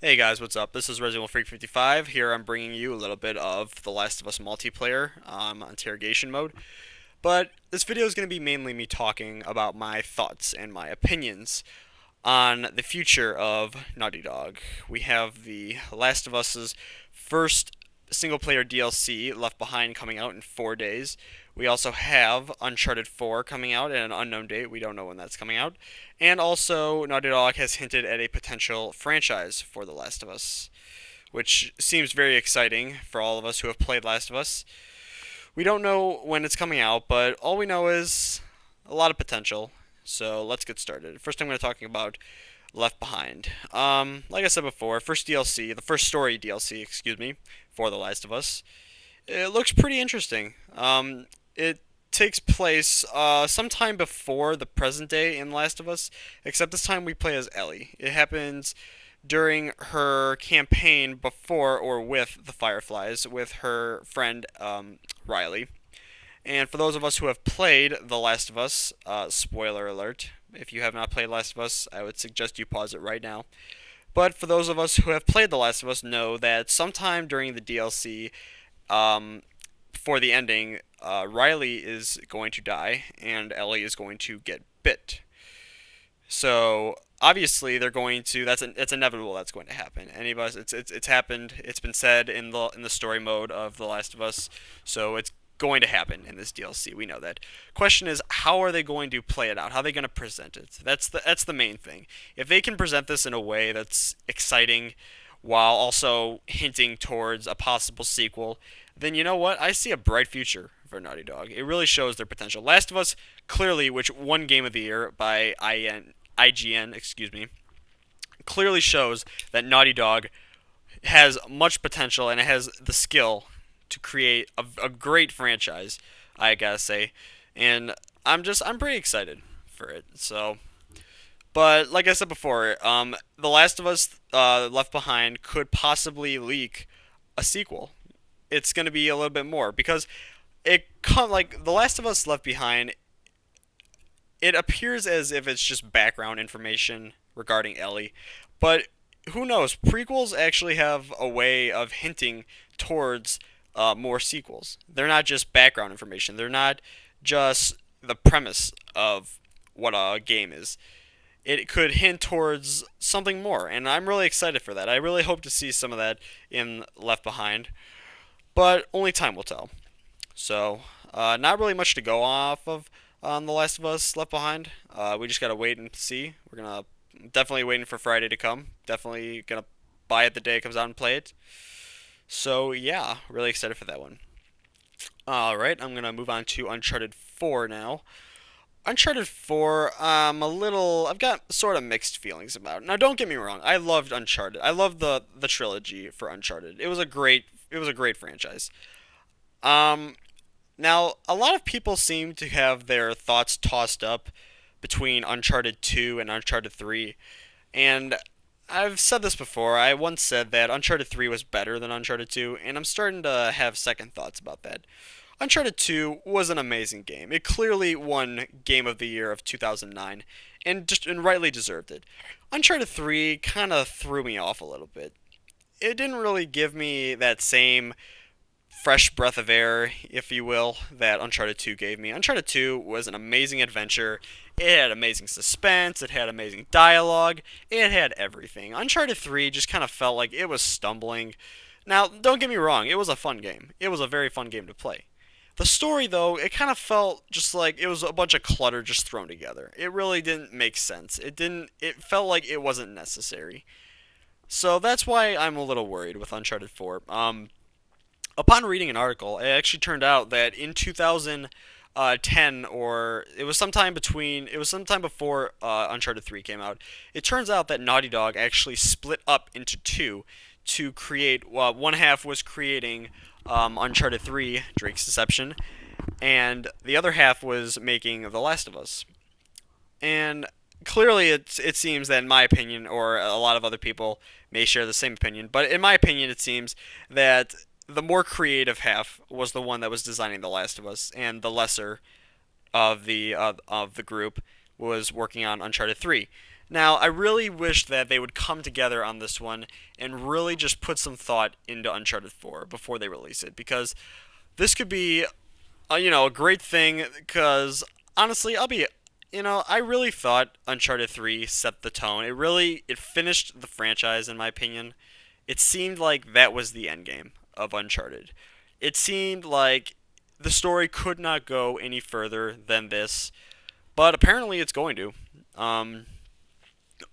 Hey guys, what's up? This is Resident Evil Freak 55. Here I'm bringing you a little bit of The Last of Us multiplayer interrogation mode. But this video is going to be mainly me talking about my thoughts and my opinions on the future of Naughty Dog. We have The Last of Us's first single player DLC, Left Behind, coming out in 4 days. We also have Uncharted 4 coming out at an unknown date. We don't know when that's coming out. And also, Naughty Dog has hinted at a potential franchise for The Last of Us, which seems very exciting for all of us who have played Last of Us. We don't know when it's coming out, but all we know is a lot of potential. So let's get started. First, I'm going to talk about Left Behind. Like I said before, first DLC, the first story DLC, excuse me, for The Last of Us. It looks pretty interesting. It takes place sometime before the present day in Last of Us, except this time we play as Ellie. It happens during her campaign before or with the Fireflies, with her friend Riley. And for those of us who have played The Last of Us, spoiler alert, if you have not played Last of Us, I would suggest you pause it right now. But for those of us who have played The Last of Us, know that sometime during the DLC, um, for the ending, Riley is going to die and Ellie is going to get bit. So obviously they're going to. It's inevitable that's going to happen. Any of us, it's happened. It's been said in the story mode of The Last of Us. So it's going to happen in this DLC. We know that. Question is, how are they going to play it out? How are they going to present it? That's the main thing. If they can present this in a way that's exciting, while also hinting towards a possible sequel, then you know what? I see a bright future for Naughty Dog. It really shows their potential. Last of Us, clearly, which won Game of the Year by IGN, excuse me, clearly shows that Naughty Dog has much potential and it has the skill to create a great franchise, I gotta say. And I'm pretty excited for it. So, but like I said before, The Last of Us Left Behind could possibly leak a sequel. It's going to be a little bit more because like The Last of Us Left Behind. It appears as if it's just background information regarding Ellie, but who knows? Prequels actually have a way of hinting towards more sequels. They're not just background information. They're not just the premise of what a game is. It could hint towards something more, and I'm really excited for that. I really hope to see some of that in Left Behind, but only time will tell. So, not really much to go off of on The Last of Us Left Behind. We just gotta wait and see. We're gonna definitely waiting for Friday to come. Definitely gonna buy it the day it comes out and play it. So yeah, really excited for that one. All right, I'm gonna move on to Uncharted 4 now. Uncharted 4, I've got sort of mixed feelings about it. Now, don't get me wrong, I loved Uncharted. I loved the trilogy for Uncharted. It was a great franchise. Um, Now, a lot of people seem to have their thoughts tossed up between Uncharted 2 and Uncharted 3. And I've said this before. I once said that Uncharted 3 was better than Uncharted 2, and I'm starting to have second thoughts about that. Uncharted 2 was an amazing game. It clearly won Game of the Year of 2009 and rightly deserved it. Uncharted 3 kind of threw me off a little bit. It didn't really give me that same fresh breath of air, if you will, that Uncharted 2 gave me. Uncharted 2 was an amazing adventure. It had amazing suspense, it had amazing dialogue, it had everything. Uncharted 3 just kind of felt like it was stumbling. Now, don't get me wrong, it was a fun game. It was a very fun game to play. The story, though, it kind of felt just like it was a bunch of clutter just thrown together. It really didn't make sense. It felt like it wasn't necessary. So that's why I'm a little worried with Uncharted 4. Upon reading an article, it actually turned out that in 2010, or it was sometime before Uncharted 3 came out. It turns out that Naughty Dog actually split up into two to create. Well, one half was creating Uncharted 3, Drake's Deception, and the other half was making The Last of Us. And clearly, it seems that, in my opinion, or a lot of other people may share the same opinion, but in my opinion, it seems that the more creative half was the one that was designing The Last of Us, and the lesser of the group was working on Uncharted 3. Now, I really wish that they would come together on this one and really just put some thought into Uncharted 4 before they release it, because this could be, a great thing. Because honestly, I really thought Uncharted 3 set the tone. It finished the franchise, in my opinion. It seemed like that was the end game of Uncharted. It seemed like the story could not go any further than this, but apparently it's going to. Um,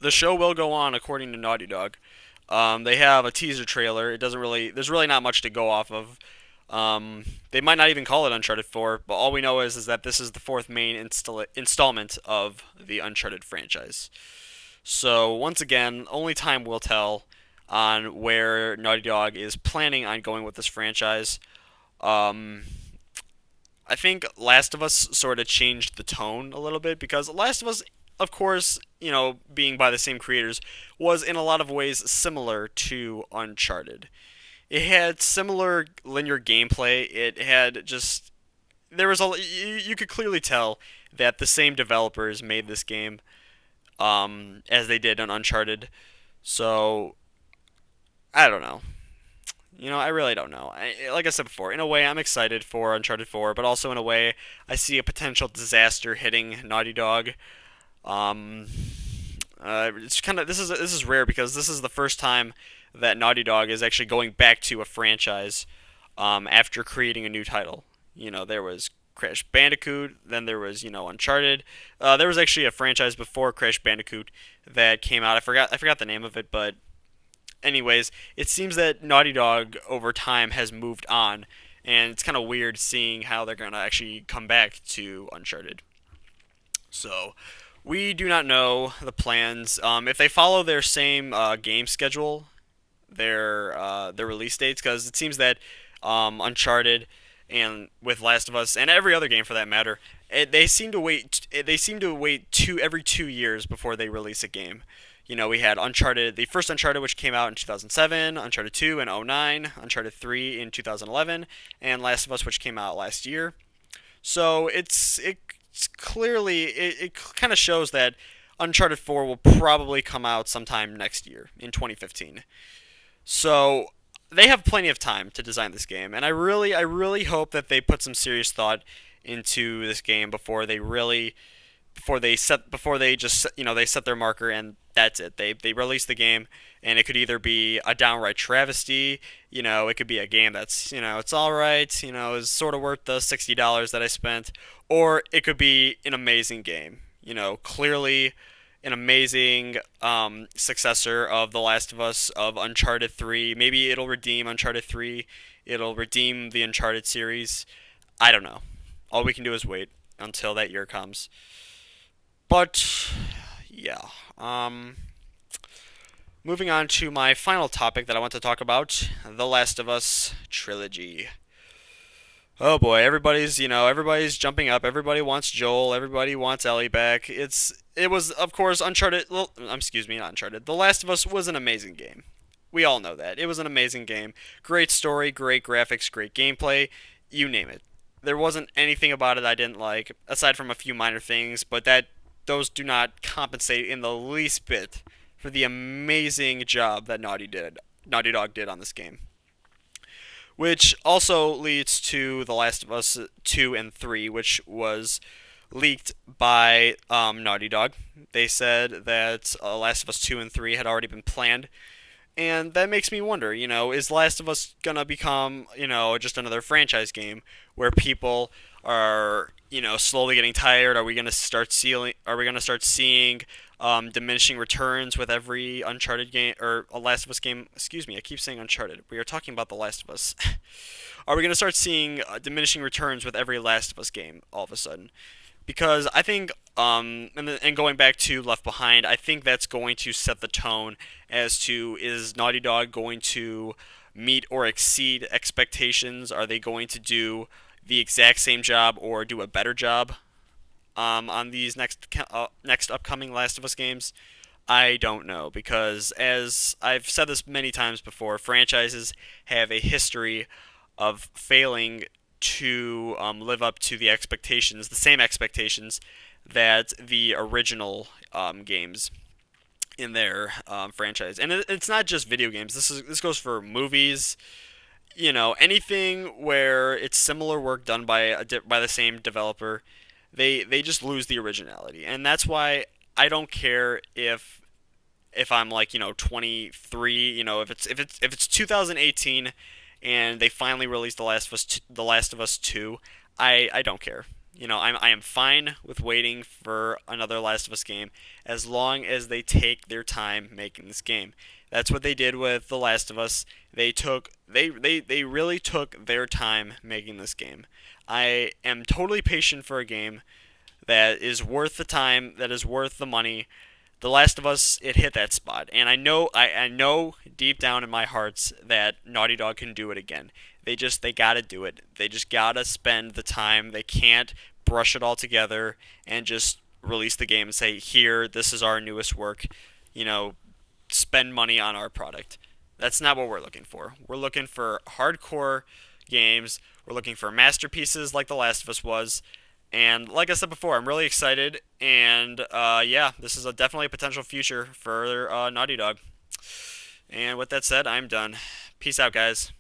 the show will go on according to Naughty Dog. They have a teaser trailer. There's really not much to go off of. They might not even call it Uncharted 4, but all we know is that this is the fourth main installment of the Uncharted franchise. So once again, only time will tell on where Naughty Dog is planning on going with this franchise. Um, I think Last of Us sort of changed the tone a little bit, because Last of Us, of course, being by the same creators, was in a lot of ways similar to Uncharted. It had similar linear gameplay. It had just there was a you could clearly tell that the same developers made this game as they did on Uncharted. So I don't know. I really don't know. Like I said before, in a way, I'm excited for Uncharted 4, but also in a way, I see a potential disaster hitting Naughty Dog. Um, it's kind of this is rare, because this is the first time that Naughty Dog is actually going back to a franchise after creating a new title. There was Crash Bandicoot, then there was Uncharted. There was actually a franchise before Crash Bandicoot that came out. I forgot the name of it, but anyways, it seems that Naughty Dog over time has moved on, and it's kind of weird seeing how they're gonna actually come back to Uncharted. So we do not know the plans. If they follow their same game schedule, their release dates, because it seems that Uncharted and with Last of Us and every other game for that matter, they seem to wait. They seem to wait every 2 years before they release a game. We had Uncharted, the first Uncharted, which came out in 2007, Uncharted 2 in '09, Uncharted 3 in 2011, and Last of Us, which came out last year. So it's clearly it kind of shows that Uncharted 4 will probably come out sometime next year in 2015. So they have plenty of time to design this game, and I really hope that they put some serious thought into this game before they just they set their marker and that's it. They release the game, and it could either be a downright travesty, it could be a game that's it's all right, is sort of worth the $60 that I spent, or it could be an amazing game. Clearly an amazing successor of The Last of Us, of Uncharted 3. Maybe it'll redeem Uncharted 3. It'll redeem the Uncharted series. I don't know. All we can do is wait until that year comes. But yeah. Moving on to my final topic that I want to talk about, The Last of Us Trilogy. Oh boy, everybody's jumping up. Everybody wants Joel. Everybody wants Ellie back. It was of course Uncharted. Well, excuse me, not Uncharted. The Last of Us was an amazing game. We all know that it was an amazing game. Great story, great graphics, great gameplay. You name it. There wasn't anything about it I didn't like, aside from a few minor things, but those do not compensate in the least bit for the amazing job that Naughty Dog did on this game. Which also leads to The Last of Us 2 and 3, which was leaked by Naughty Dog. They said that Last of Us 2 and 3 had already been planned. And that makes me wonder, is Last of Us gonna become, just another franchise game where people are, slowly getting tired? Are we gonna start seeing diminishing returns with every Uncharted game or a Last of Us game? Excuse me, I keep saying Uncharted. We are talking about The Last of Us. Are we gonna start seeing diminishing returns with every Last of Us game all of a sudden? Because I think, and going back to Left Behind, I think that's going to set the tone as to, is Naughty Dog going to meet or exceed expectations? Are they going to do the exact same job or do a better job on these next upcoming Last of Us games? I don't know, because as I've said this many times before, franchises have a history of failing to live up to the same expectations that the original games in their franchise. And it's not just video games. This goes for movies. Anything where it's similar work done by by the same developer, they just lose the originality. And that's why I don't care if I'm like 23. If it's 2018 and they finally released The Last of Us 2, I don't care. I am fine with waiting for another Last of Us game as long as they take their time making this game. That's what they did with The Last of Us. They really took their time making this game. I am totally patient for a game that is worth the time, that is worth the money. The Last of Us, it hit that spot, and I know deep down in my hearts that Naughty Dog can do it again. They gotta do it. They just gotta spend the time. They can't brush it all together and just release the game and say, here, this is our newest work. You know, spend money on our product. That's not what we're looking for. We're looking for hardcore games. We're looking for masterpieces like The Last of Us was. And like I said before, I'm really excited. And yeah, this is definitely a potential future for Naughty Dog. And with that said, I'm done. Peace out, guys.